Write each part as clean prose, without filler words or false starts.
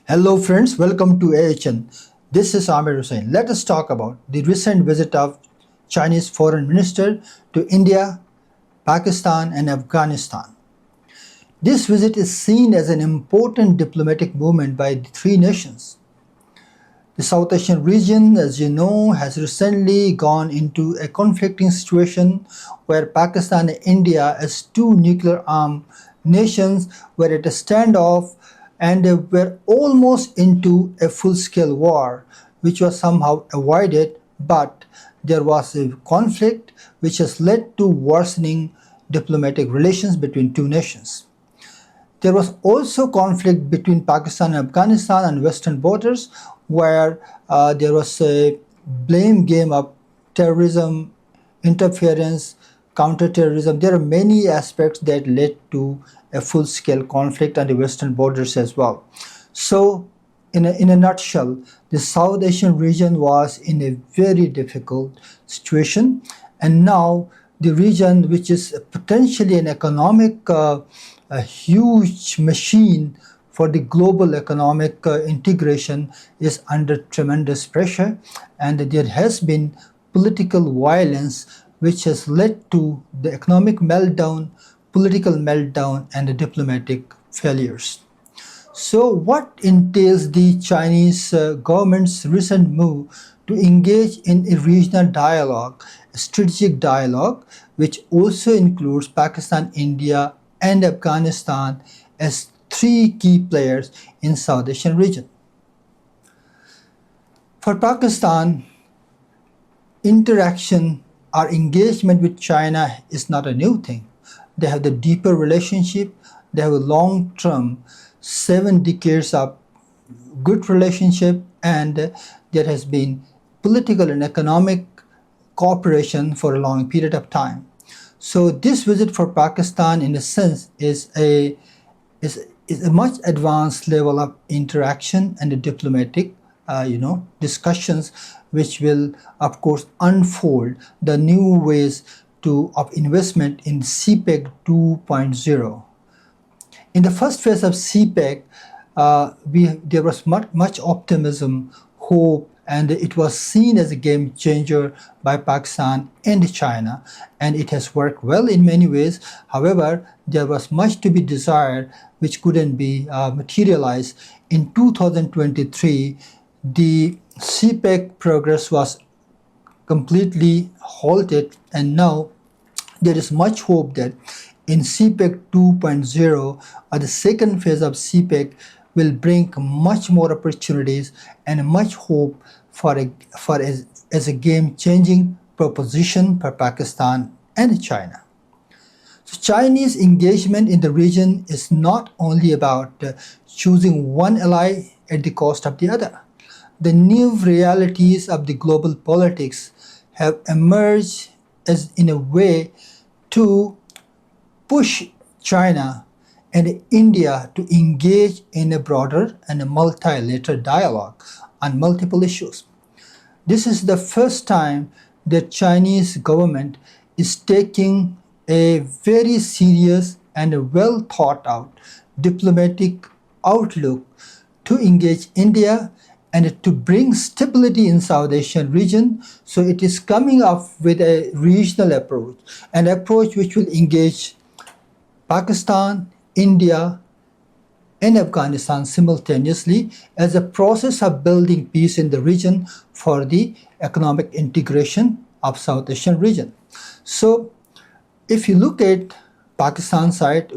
Hello friends, welcome to AHN. This is Amir Hussain. Let us talk about the recent visit of Chinese Foreign Minister to India, Pakistan and Afghanistan. This visit is seen as an important diplomatic movement by the three nations. The South Asian region, as you know, has recently gone into a conflicting situation where Pakistan and India, as two nuclear-armed nations, were at a standoff and were almost into a full-scale war, which was somehow avoided, but there was a conflict which has led to worsening diplomatic relations between two nations. There was also conflict between Pakistan and Afghanistan on western borders where there was a blame game of terrorism, interference, counterterrorism. There are many aspects that led to a full-scale conflict on the western borders as well. So in a nutshell, the South Asian region was in a very difficult situation, and now the region, which is potentially an economic a huge machine for the global economic integration, is under tremendous pressure, and there has been political violence which has led to the economic meltdown, political meltdown and the diplomatic failures. So what entails the Chinese government's recent move to engage in a regional dialogue, a strategic dialogue, which also includes Pakistan, India and Afghanistan as three key players in South Asian region? For Pakistan, interaction or engagement with China is not a new thing. They have the deeper relationship, they have a long-term 7 decades of good relationship, and there has been political and economic cooperation for a long period of time. So this visit for Pakistan, in a sense, is a much advanced level of interaction and the diplomatic discussions, which will of course unfold the new ways of investment in CPEC 2.0. In the first phase of CPEC, there was much optimism, hope, and it was seen as a game changer by Pakistan and China, and it has worked well in many ways. However, there was much to be desired which couldn't be materialized. In 2023, the CPEC progress was completely halted, and now there is much hope that in CPEC 2.0, or the second phase of CPEC, will bring much more opportunities and much hope as a game-changing proposition for Pakistan and China. So Chinese engagement in the region is not only about choosing one ally at the cost of the other. The new realities of the global politics have emerged as in a way to push China and India to engage in a broader and a multilateral dialogue on multiple issues. This is the first time the Chinese government is taking a very serious and a well thought out diplomatic outlook to engage India and to bring stability in South Asian region. So it is coming up with a regional approach, an approach which will engage Pakistan, India, and Afghanistan simultaneously as a process of building peace in the region for the economic integration of South Asian region. So if you look at Pakistan side,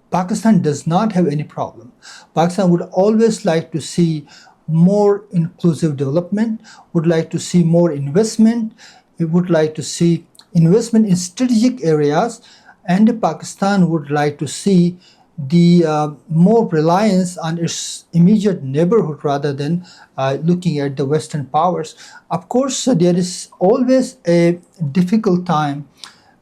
Pakistan does not have any problem. Pakistan would always like to see more inclusive development, would like to see more investment, it would like to see investment in strategic areas, and Pakistan would like to see the more reliance on its immediate neighborhood rather than looking at the Western powers. Of course, there is always a difficult time,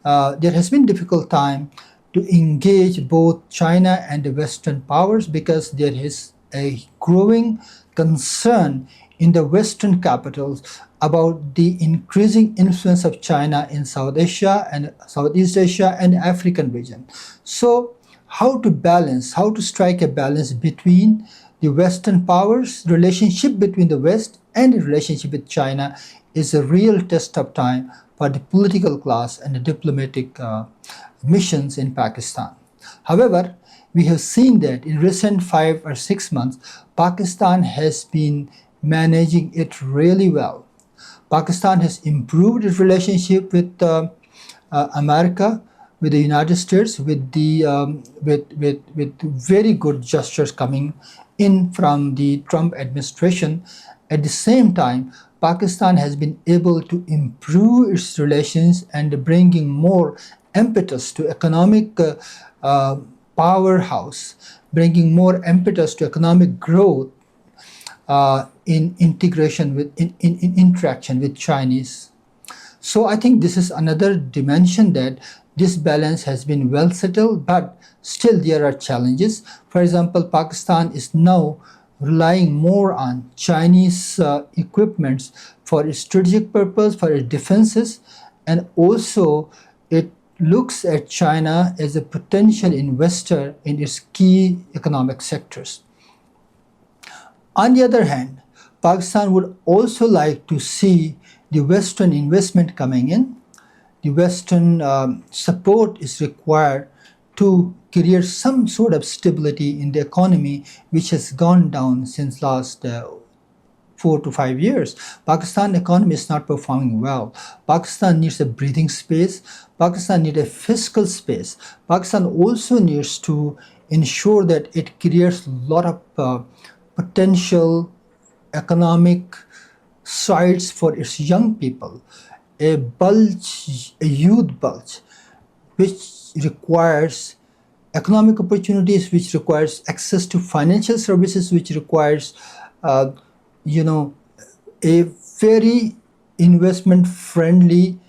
there has been difficult time to engage both China and the Western powers because there is a growing concern in the Western capitals about the increasing influence of China in South Asia and Southeast Asia and African region. So how to strike a balance between the Western powers, relationship between the West and the relationship with China is a real test of time for the political class and the diplomatic missions in Pakistan. However, we have seen that in recent 5 or 6 months, Pakistan has been managing it really well. Pakistan has improved its relationship with America, with the United States, with very good gestures coming in from the Trump administration. At the same time, Pakistan has been able to improve its relations and bringing more impetus to economic powerhouse, bringing more impetus to economic growth in integration with in interaction with Chinese. So I think this is another dimension that this balance has been well settled, but still there are challenges. For example, Pakistan is now relying more on Chinese equipments for its strategic purpose, for its defenses, and also it looks at China as a potential investor in its key economic sectors. On the other hand, Pakistan would also like to see the Western investment coming in. The Western support is required to create some sort of stability in the economy, which has gone down since last 4 to 5 years. Pakistan economy is not performing well. Pakistan needs a breathing space. Pakistan needs a fiscal space. Pakistan also needs to ensure that it creates a lot of potential economic sites for its young people, a youth bulge, which requires economic opportunities, which requires access to financial services, which requires, a very investment-friendly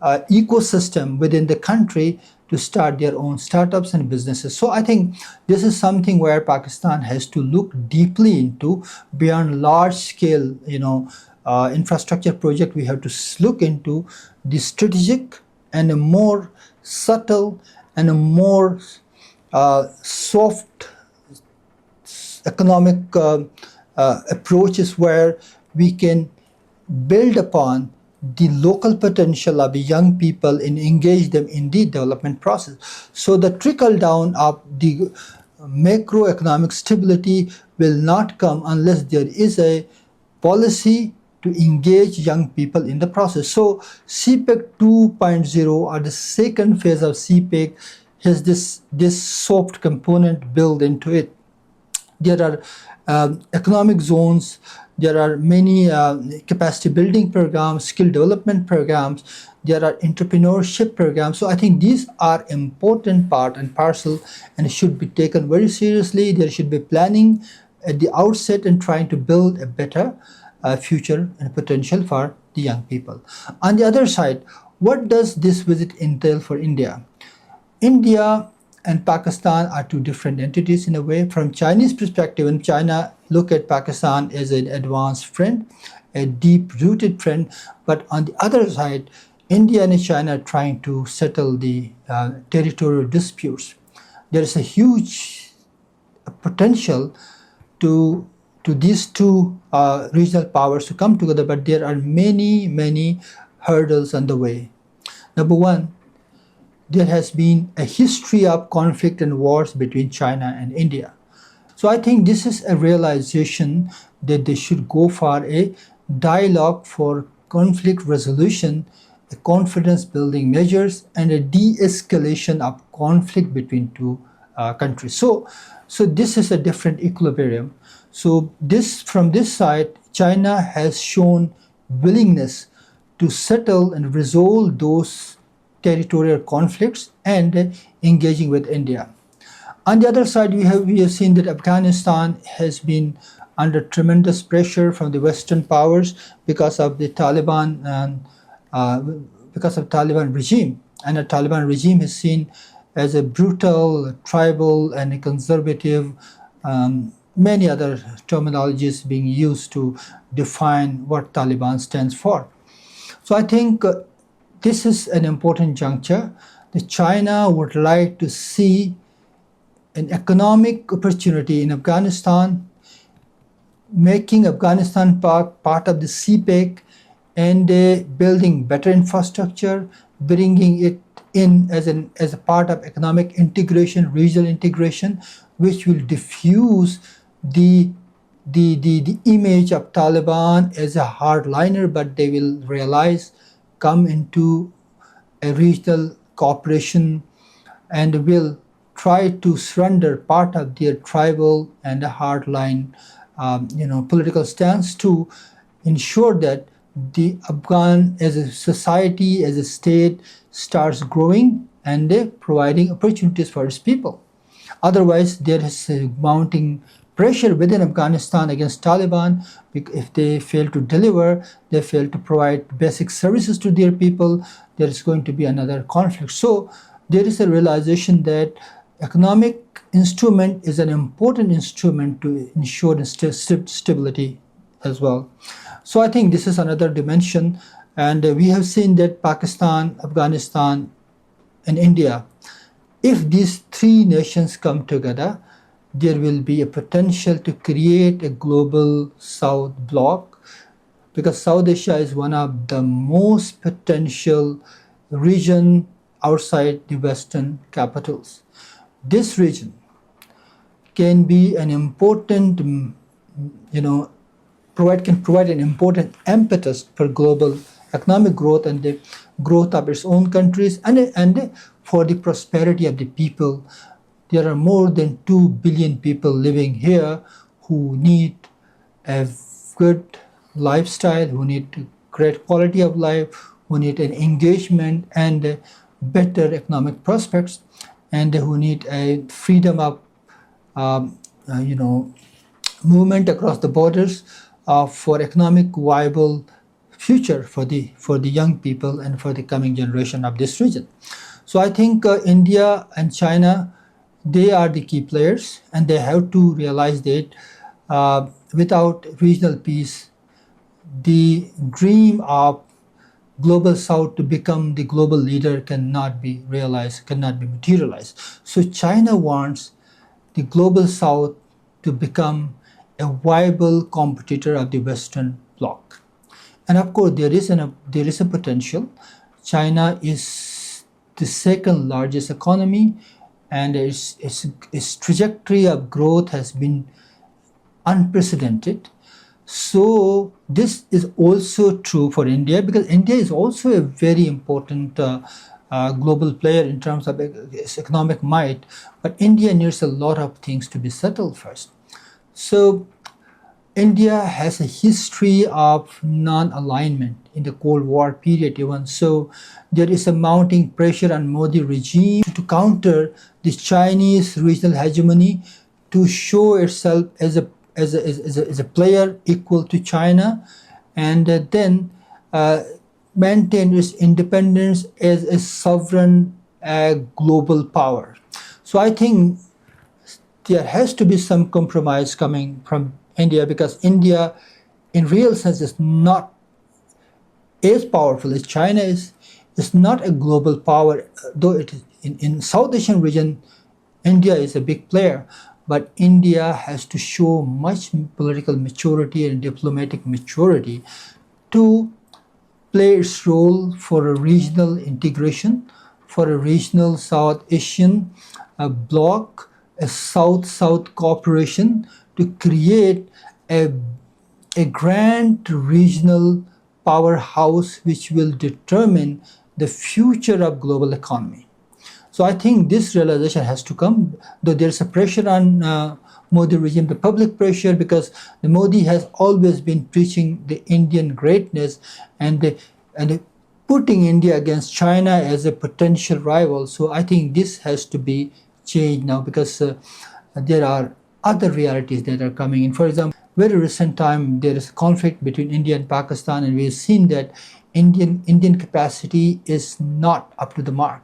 ecosystem within the country to start their own startups and businesses. So I think this is something where Pakistan has to look deeply into beyond large-scale, infrastructure project. We have to look into the strategic and a more subtle and a more soft economic approaches where we can build upon the local potential of the young people and engage them in the development process. So the trickle down of the macroeconomic stability will not come unless there is a policy to engage young people in the process. So CPEC 2.0 or the second phase of CPEC has this soft component built into it. There are economic zones, there are many capacity building programs, skill development programs, there are entrepreneurship programs. So I think these are important part and parcel and should be taken very seriously. There should be planning at the outset and trying to build a better future and potential for the young people. On the other side, what does this visit entail for India? India and Pakistan are two different entities in a way. From Chinese perspective, and China look at Pakistan as an advanced friend, a deep-rooted friend, but on the other side, India and China are trying to settle the territorial disputes. There is a huge potential to these two regional powers to come together, but there are many hurdles on the way. Number one, there has been a history of conflict and wars between China and India. So I think this is a realization that they should go for a dialogue for conflict resolution, a confidence building measures, and a de-escalation of conflict between two countries. So this is a different equilibrium. So from this side, China has shown willingness to settle and resolve those territorial conflicts and engaging with India. On the other side, we have seen that Afghanistan has been under tremendous pressure from the Western powers because of the Taliban regime, and the Taliban regime is seen as a brutal, tribal, and a conservative. Many other terminologies being used to define what Taliban stands for. So I think this is an important juncture. China would like to see an economic opportunity in Afghanistan, making Afghanistan part of the CPEC, and building better infrastructure, bringing it in as a part of economic integration, regional integration, which will diffuse the image of Taliban as a hardliner, but they will realize, come into a regional cooperation, and will try to surrender part of their tribal and hardline, political stance to ensure that the Afghan as a society, as a state, starts growing and providing opportunities for its people. Otherwise, there is a mounting pressure within Afghanistan against Taliban. If they fail to deliver, they fail to provide basic services to their people, there is going to be another conflict. So there is a realization that economic instrument is an important instrument to ensure stability as well. So I think this is another dimension, and we have seen that Pakistan, Afghanistan, and India, if these three nations come together, there will be a potential to create a global South bloc, because South Asia is one of the most potential region outside the Western capitals. This region can be an important, can provide an important impetus for global economic growth and the growth of its own countries, and for the prosperity of the people. There are more than 2 billion people living here who need a good lifestyle, who need great quality of life, who need an engagement and better economic prospects, and who need a freedom of movement across the borders for economic viable future for the young people and for the coming generation of this region. So I think India and China, they are the key players, and they have to realize that without regional peace, the dream of global South to become the global leader cannot be realized, cannot be materialized. So China wants the global South to become a viable competitor of the Western bloc. And of course, there is a potential. China is the second largest economy, and its trajectory of growth has been unprecedented. So this is also true for India, because India is also a very important global player in terms of its economic might, but India needs a lot of things to be settled first. So India has a history of non-alignment in the Cold War period even. So there is a mounting pressure on Modi regime to counter the Chinese regional hegemony, to show itself as a player equal to China, and then maintain its independence as a sovereign global power. So I think there has to be some compromise coming from India, because India, in real sense, is not as powerful as China is. It's not a global power, though it is in South Asian region, India is a big player. But India has to show much political maturity and diplomatic maturity to play its role for a regional integration, for a regional South Asian bloc, a South-South cooperation, to create a grand regional powerhouse which will determine the future of global economy. So I think this realization has to come, though there's a pressure on Modi regime, the public pressure, because the Modi has always been preaching the Indian greatness and putting India against China as a potential rival. So I think this has to be changed now, because there are other realities that are coming in. For example, very recent time there is a conflict between India and Pakistan, and we've seen that Indian capacity is not up to the mark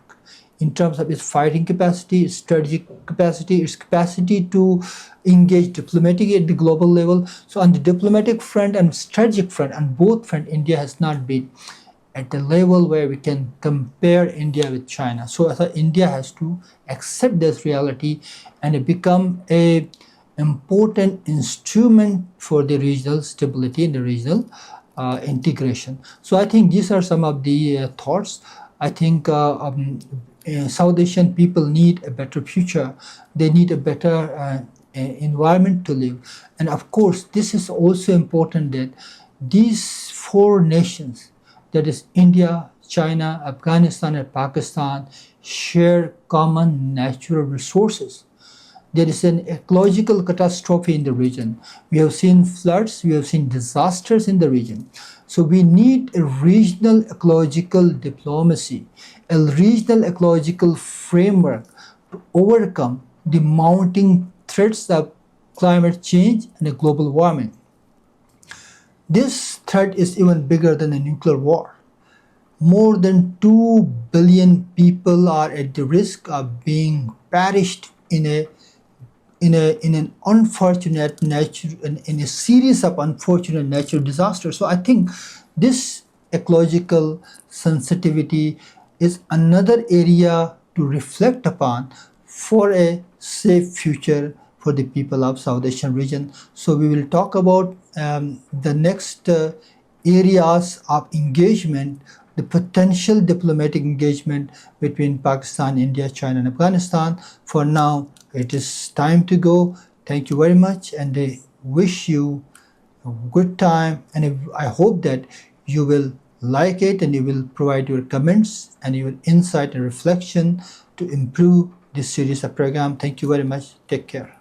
in terms of its fighting capacity, its strategic capacity, its capacity to engage diplomatically at the global level. So on the diplomatic front and strategic front, on both front, India has not been at the level where we can compare India with China. So I thought India has to accept this reality and become a important instrument for the regional stability and the regional integration. So I think these are some of the thoughts. I think South Asian people need a better future. They need a better environment to live. And of course, this is also important that these four nations, that is India, China, Afghanistan, and Pakistan, share common natural resources. There is an ecological catastrophe in the region. We have seen floods, we have seen disasters in the region. So we need a regional ecological diplomacy, a regional ecological framework to overcome the mounting threats of climate change and global warming. This threat is even bigger than a nuclear war. More than 2 billion people are at the risk of being perished in an unfortunate nature in a series of unfortunate natural disasters. So I think this ecological sensitivity is another area to reflect upon for a safe future for the people of South Asian region. So we will talk about the next areas of engagement, the potential diplomatic engagement between Pakistan, India, China, and Afghanistan. For now, it is time to go. Thank you very much, and I wish you a good time. And I hope that you will like it and you will provide your comments and your insight and reflection to improve this series of program. Thank you very much. Take care.